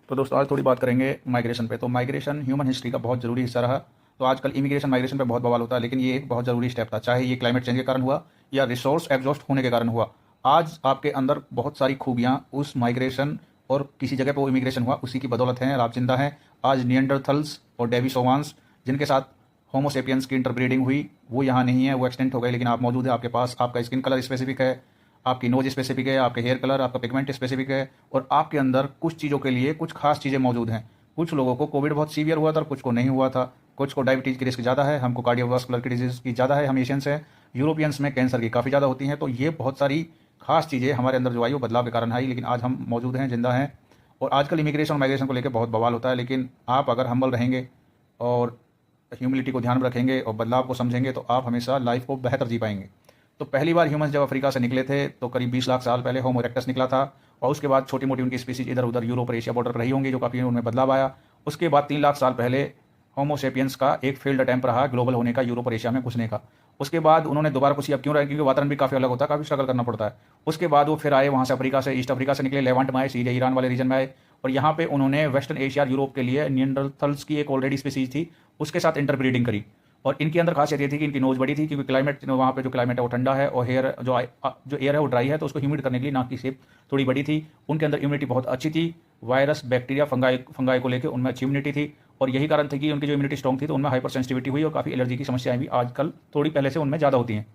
तो दोस्तों आज थोड़ी बात करेंगे माइग्रेशन पे। तो माइग्रेशन ह्यूमन हिस्ट्री का बहुत ज़रूरी हिस्सा रहा। तो आजकल इमिग्रेशन माइग्रेशन पे बहुत बवाल होता है, लेकिन ये एक बहुत ज़रूरी स्टेप था, चाहे ये क्लाइमेट चेंज के कारण हुआ या रिसोर्स एग्जॉस्ट होने के कारण हुआ। आज आपके अंदर बहुत सारी खूबियाँ उस माइग्रेशन और किसी जगह पर वो इमिग्रेशन हुआ उसी की बदौलत हैं और आप जिंदा हैं। आज नियंडरथल्स और डेविसोवान्स जिनके साथ होमोसेपियंस की इंटरब्रीडिंग हुई वो यहाँ नहीं है, वो एक्सटेंट हो गए, लेकिन आप मौजूद है। आपके पास आपका स्किन कलर स्पेसिफिक है, आपकी नोज स्पेसिफिक है, आपके हेयर कलर, आपका पिगमेंट स्पेसिफिक है, और आपके अंदर कुछ चीज़ों के लिए कुछ खास चीज़ें मौजूद हैं। कुछ लोगों को कोविड बहुत सीवियर हुआ था और कुछ को नहीं हुआ था। कुछ को डायबिटीज़ की रिस्क ज़्यादा है, हमको कार्डियोवास्कुलर की डिजीज़ की ज़्यादा है, हम एशियंस हैं। यूरोपियंस में कैंसर की काफ़ी ज़्यादा होती हैं। तो ये बहुत सारी खास चीज़ें हमारे अंदर जो आई वो बदलाव के कारण आई, लेकिन आज हम मौजूद हैं, जिंदा हैं। और आजकल इमिग्रेशन और माइग्रेशन को लेकर बहुत बवाल होता है, लेकिन आप अगर हम्बल रहेंगे और ह्यूमिलिटी को ध्यान में रखेंगे और बदलाव को समझेंगे तो आप हमेशा लाइफ को बेहतर जी पाएंगे। तो पहली बार ह्यूमंस जब अफ्रीका से निकले थे तो करीब 20 लाख साल पहले होमो इरेक्टस निकला था, और उसके बाद छोटी मोटी उनकी स्पीसीज इधर उधर यूरोप और एशिया बॉर्डर पर रही होंगी, जो काफ़ी उनमें बदलाव आया। उसके बाद 3 लाख साल पहले होमो सेपियंस का एक फील्ड अटैम्प्ट रहा ग्लोबल होने का, यूरोप और एशिया में घुसने का। उसके बाद उन्होंने दोबारा कुछ अब क्यों रहा, क्योंकि वातावरण भी काफ़ी अलग होता है, काफ़ी स्ट्रगल करना पड़ता है। उसके बाद वो फिर आए वहाँ से, अफ्रीका से, ईस्ट अफ्रीका से निकले, लेवांट में आए, सीधे ईरान वाले रीजन में आए, और यहाँ पे उन्होंने वेस्टर्न एशिया यूरोप के लिए नियंडरथल्स की एक ऑलरेडी स्पीसीज थी उसके साथ इंटरब्रीडिंग करी। और इनके अंदर खासियत ये थी कि इनकी नोज बड़ी थी, क्योंकि क्लाइमेट वहाँ पे जो क्लाइमेट है वो ठंडा है, और हेयर जो एयर है वो ड्राई है, तो उसको ह्यूमिड करने के लिए नाक की शेप थोड़ी बड़ी थी। उनके अंदर इम्यूनिटी बहुत अच्छी थी, वायरस बैक्टीरिया फंगाई को लेकर उनमें अच्छी इम्यूनिटी थी, और यही कारण था कि उनकी जो इम्यूनिटी स्ट्रॉन्ग थी तो उनमें हाइपर सेंसिटिविटी हुई, और काफ़ी एलर्जी की समस्याएं भी आजकल थोड़ी पहले से उनमें ज़्यादा होती हैं।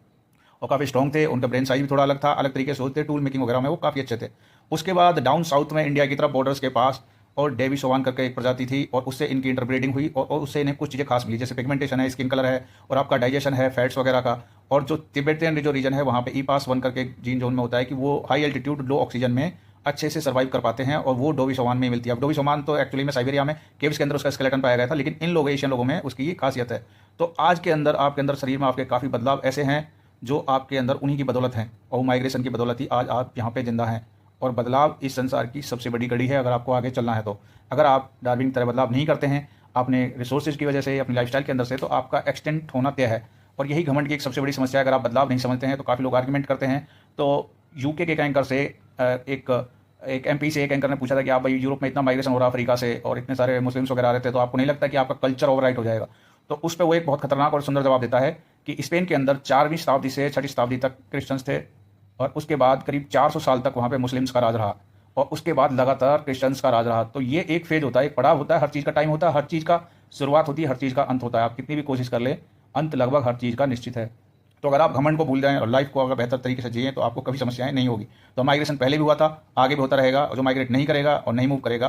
और काफ़ी स्ट्रॉन्ग थे, उनका ब्रेन साइज भी थोड़ा अलग था, अलग तरीके से सोचते, टूल मेकिंग वगैरह में वो काफ़ी अच्छे थे। उसके बाद डाउन साउथ में इंडिया की तरफ बॉर्डर्स के पास और डेविसोवान करके एक प्रजाति थी, और उससे इनकी इंटरब्रीडिंग हुई, और उससे इन्हें कुछ चीज़ें खास मिली, जैसे पिगमेंटेशन है, स्किन कलर है, और आपका डाइजेशन है फैट्स वगैरह का। और जो तिब्बतियन जो रीजन है वहाँ पे E-PAS1 करके जीन जोन में होता है कि वो हाई एल्टीट्यूड लो ऑक्सीजन में अच्छे से सर्वाइव कर पाते हैं, और वो डोविसोवान में मिलती है। अब डोविसोवान तो एक्चुअली में साइबेरिया में केव्स के अंदर उसका स्केलेटन पाया गया था, लेकिन इन लोगों एशियन लोगों में उसकी ये खासियत है। तो आज के अंदर आपके अंदर शरीर में आपके काफ़ी बदलाव ऐसे हैं जो आपके अंदर उन्हीं की बदौलत हैं, और माइग्रेशन की बदौलत ही आज आप यहाँ पे जिंदा हैं। और बदलाव इस संसार की सबसे बड़ी कड़ी है अगर आपको आगे चलना है तो। अगर आप डार्विन की तरह बदलाव नहीं करते हैं अपने रिसोर्सेज की वजह से, अपनी लाइफस्टाइल के अंदर से, तो आपका एक्सटेंट होना तय है। और यही घमंड की एक सबसे बड़ी समस्या है, अगर आप बदलाव नहीं समझते हैं तो। काफ़ी लोग आर्ग्यूमेंट करते हैं। तो यूके के एक एंकर से एक एक एमपी से एक एंकर ने पूछा था कि आप भाई यूरोप में इतना माइग्रेशन हो रहा अफ्रीका से और इतने सारे मुस्लिम्स वगैरह आ रहे थे, तो आपको नहीं लगता कि आपका कल्चर ओवरराइट हो जाएगा? तो उस पर वो एक बहुत खतरनाक और सुंदर जवाब देता है कि स्पेन के अंदर 4वीं शताब्दी से 6वीं शताब्दी तक क्रिश्चियंस थे, और उसके बाद करीब 400 साल तक वहाँ पे मुस्लिम्स का राज रहा, और उसके बाद लगातार क्रिश्चियंस का राज रहा। तो ये एक फेज होता है, एक पड़ाव होता है, हर चीज़ का टाइम होता है, हर चीज़ का शुरुआत होती है, हर चीज़ का अंत होता है। आप कितनी भी कोशिश कर ले, अंत लगभग हर चीज़ का निश्चित है। तो अगर आप घमंड को भूल जाएं और लाइफ को अगर बेहतर तरीके से जिए तो आपको कभी समस्याएं नहीं होगी। तो माइग्रेशन पहले भी हुआ था, आगे भी होता रहेगा, और जो माइग्रेट नहीं करेगा और नहीं मूव करेगा